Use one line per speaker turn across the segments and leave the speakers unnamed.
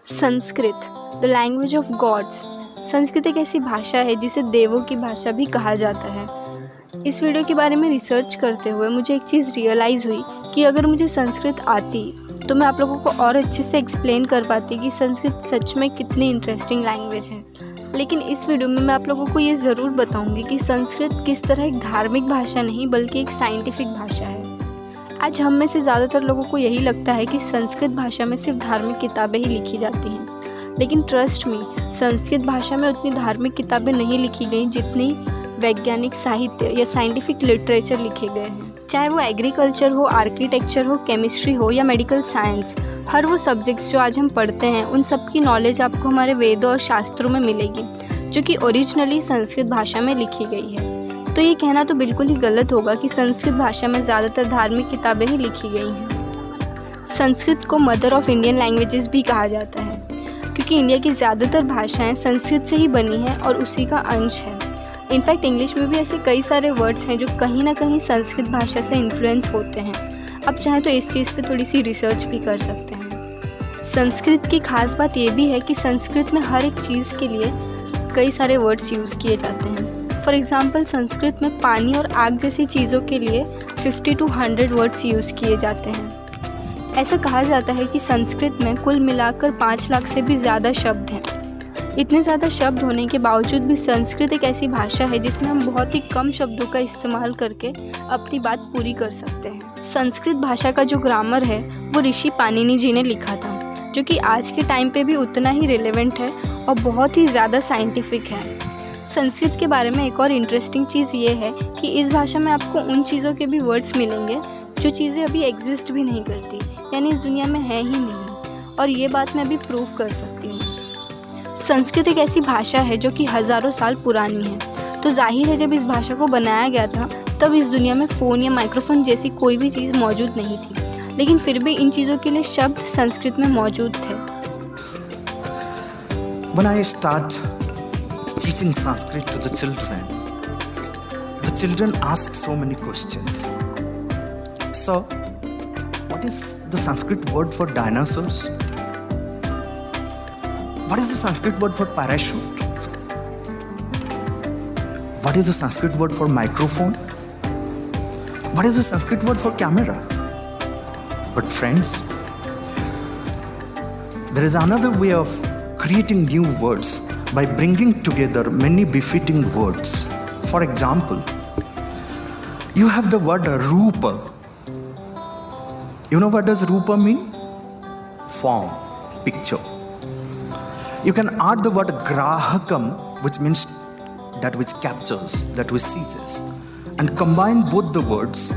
Sanskrit, the language of gods. Sanskrit एक ऐसी भाषा है जिसे देवों की भाषा भी कहा जाता है। इस वीडियो के बारे में रिसर्च करते हुए मुझे एक चीज़ रियलाइज़ हुई कि अगर मुझे संस्कृत आती तो मैं आप लोगों को और अच्छे से एक्सप्लेन कर पाती कि संस्कृत सच में कितनी इंटरेस्टिंग लैंग्वेज है। लेकिन इस वीडियो में मैं आप लोगों को ये ज़रूर बताऊंगी कि संस्कृत किस तरह एक धार्मिक भाषा नहीं बल्कि एक साइंटिफिक भाषा है। आज हम में से ज़्यादातर लोगों को यही लगता है कि संस्कृत भाषा में सिर्फ धार्मिक किताबें ही लिखी जाती हैं, लेकिन ट्रस्ट मी, संस्कृत भाषा में उतनी धार्मिक किताबें नहीं लिखी गई जितनी वैज्ञानिक साहित्य या साइंटिफिक लिटरेचर लिखे गए हैं। चाहे वो एग्रीकल्चर हो, आर्किटेक्चर हो, केमिस्ट्री हो या मेडिकल साइंस, हर वो सब्जेक्ट्स जो आज हम पढ़ते हैं उन सब की नॉलेज आपको हमारे वेदों और शास्त्रों में मिलेगी, जो कि ओरिजिनली संस्कृत भाषा में लिखी गई है। तो ये कहना तो बिल्कुल ही गलत होगा कि संस्कृत भाषा में ज़्यादातर धार्मिक किताबें ही लिखी गई हैं। संस्कृत को मदर ऑफ इंडियन लैंग्वेजेस भी कहा जाता है, क्योंकि इंडिया की ज़्यादातर भाषाएं संस्कृत से ही बनी हैं और उसी का अंश है। इनफैक्ट इंग्लिश में भी ऐसे कई सारे वर्ड्स हैं जो कहीं ना कहीं संस्कृत भाषा से इन्फ्लुएंस होते हैं। अब चाहे तो इस चीज़ पे थोड़ी सी रिसर्च भी कर सकते हैं। संस्कृत की खास बात ये भी है कि संस्कृत में हर एक चीज़ के लिए कई सारे वर्ड्स यूज़ किए जाते हैं। फॉर एग्ज़ाम्पल, संस्कृत में पानी और आग जैसी चीज़ों के लिए 50 to 100 वर्ड्स यूज़ किए जाते हैं। ऐसा कहा जाता है कि संस्कृत में कुल मिलाकर 5 लाख से भी ज़्यादा शब्द हैं। इतने ज़्यादा शब्द होने के बावजूद भी संस्कृत एक ऐसी भाषा है जिसमें हम बहुत ही कम शब्दों का इस्तेमाल करके अपनी बात पूरी कर सकते हैं। संस्कृत भाषा का जो ग्रामर है वो ऋषि पाणिनि जी ने लिखा था, जो कि आज के टाइम पे भी उतना ही रिलेवेंट है और बहुत ही ज़्यादा साइंटिफिक है। संस्कृत के बारे में एक और इंटरेस्टिंग चीज़ ये है कि इस भाषा में आपको उन चीज़ों के भी वर्ड्स मिलेंगे जो चीज़ें अभी एग्जिस्ट भी नहीं करती, यानी इस दुनिया में है ही नहीं, और ये बात मैं अभी प्रूव कर सकती हूँ। संस्कृत एक ऐसी भाषा है जो कि हज़ारों साल पुरानी है, तो जाहिर है जब इस भाषा को बनाया गया था तब इस दुनिया में फ़ोन या माइक्रोफोन जैसी कोई भी चीज़ मौजूद नहीं थी, लेकिन फिर भी इन चीज़ों के लिए शब्द संस्कृत में मौजूद थे।
When I start teaching Sanskrit to the children ask so many questions. So, what is the Sanskrit word for dinosaurs? What is the Sanskrit word for parachute? What is the Sanskrit word for microphone? What is the Sanskrit word for camera? But friends, there is another way of creating new words by bringing together many befitting words. For example, you have the word rupa. You know what does rupa mean? Form, picture. You can add the word grahakam, which means that which captures, that which seizes, and combine both the words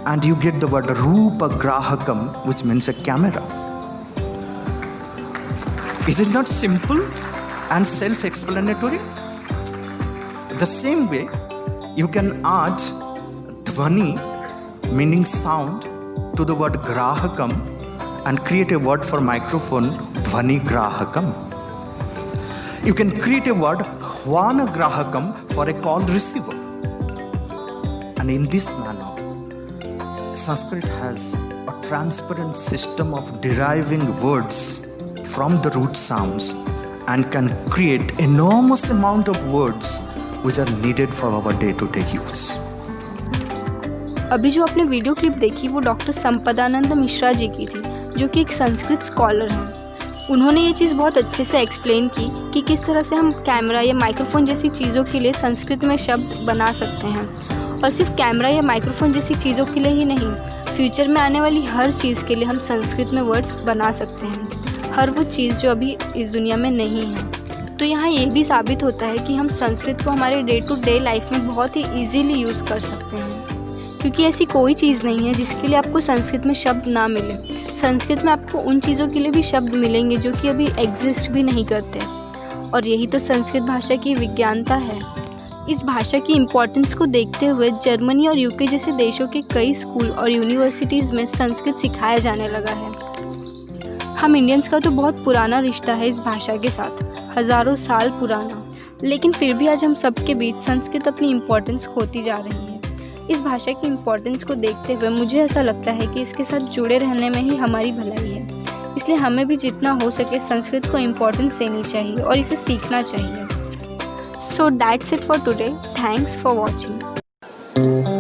and you get the word rupa grahakam, which means a camera. Is it not simple and self-explanatory? The same way, you can add dhvani, meaning sound, to the word grahakam and create a word for microphone, dhvani grahakam. You can create a word hwana grahakam for a call receiver. And in this manner, Sanskrit has a transparent system of deriving words from the root sounds and can create enormous amount of words which are needed for our day-to-day use.
अभी जो आपने video clip देखी वो doctor संपदानंद Mishra ji की थी, जो कि एक संस्कृत स्कॉलर हैं। उन्होंने ये चीज़ बहुत अच्छे से एक्सप्लेन की कि किस तरह से हम कैमरा या माइक्रोफोन जैसी चीज़ों के लिए संस्कृत में शब्द बना सकते हैं, और सिर्फ कैमरा या माइक्रोफोन जैसी चीज़ों के लिए ही नहीं, फ्यूचर में आने वाली हर चीज़ के लिए हम संस्कृत में वर्ड्स बना सकते हैं, हर वो चीज़ जो अभी इस दुनिया में नहीं है। तो यहाँ ये भी साबित होता है कि हम संस्कृत को हमारे डे टू डे लाइफ में बहुत ही ईजीली यूज़ कर सकते हैं, क्योंकि ऐसी कोई चीज़ नहीं है जिसके लिए आपको संस्कृत में शब्द ना मिले। संस्कृत में आपको उन चीज़ों के लिए भी शब्द मिलेंगे जो कि अभी एग्जिस्ट भी नहीं करते, और यही तो संस्कृत भाषा की विज्ञानता है। इस भाषा की इम्पोर्टेंस को देखते हुए जर्मनी और यूके जैसे देशों के कई स्कूल और यूनिवर्सिटीज़ में संस्कृत सिखाया जाने लगा है। हम इंडियंस का तो बहुत पुराना रिश्ता है इस भाषा के साथ, हज़ारों साल पुराना, लेकिन फिर भी आज हम सबके बीच संस्कृत अपनी इम्पोर्टेंस खोती जा रही है। इस भाषा की इम्पोर्टेंस को देखते हुए मुझे ऐसा लगता है कि इसके साथ जुड़े रहने में ही हमारी भलाई है, इसलिए हमें भी जितना हो सके संस्कृत को इम्पोर्टेंस देनी चाहिए और इसे सीखना चाहिए। So that's it for today. Thanks for watching.